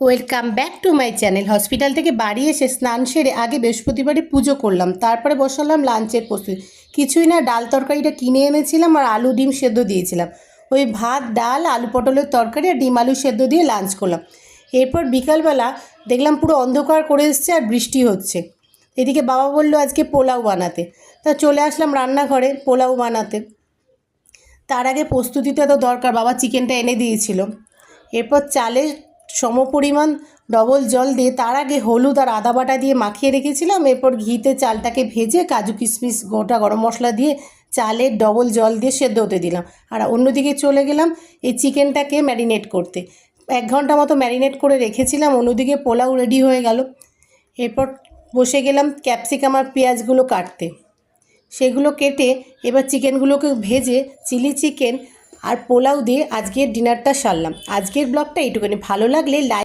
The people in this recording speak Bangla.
Welcome back to my channel. Hospital থেকে বাড়ি এসে স্নান সেরে আগে বৃহস্পতিবারে পুজো করলাম, তারপরে বসালাম লাঞ্চের প্রস্তুতি। কিছুই না, ডাল তরকারিটা কিনে এনেছিলাম আর আলু ডিম সেদ্ধ দিয়েছিলাম। ওই ভাত, ডাল, আলু পটলের তরকারি আর ডিম আলু সেদ্ধ দিয়ে লাঞ্চ করলাম। এরপর বিকালবেলা দেখলাম পুরো অন্ধকার করে এসছে আর বৃষ্টি হচ্ছে। এদিকে বাবা বললো আজকে পোলাও বানাতে, তা চলে আসলাম রান্নাঘরে পোলাও বানাতে। তার আগে প্রস্তুতিটা তো দরকার, বাবা চিকেনটা এনে দিয়েছিল। এরপর চালে সমপরিমাণ ডবল জল দিয়ে তার আগে হলুদ আর আদা বাটা দিয়ে মাখিয়ে রেখেছিলাম। এরপর ঘিতে চালটাকে ভেজে কাজু কিশমিশ গোটা গরম মশলা দিয়ে চালের ডবল জল দিয়ে সেদ্ধ হতে দিলাম। আর অন্যদিকে চলে গেলাম এই চিকেনটাকে ম্যারিনেট করতে। 1 ঘন্টা মতো ম্যারিনেট করে রেখেছিলাম। অন্যদিকে পোলাও রেডি হয়ে গেল। এরপর বসে গেলাম ক্যাপসিকাম আর পেঁয়াজগুলো কাটতে। সেগুলো কেটে এবার চিকেনগুলোকে ভেজে চিলি চিকেন আর পোলাও দিয়ে আজকের ডিনারটা সারলাম। আজকের ব্লগটা এইটুকুনি। ভালো লাগলে লাইক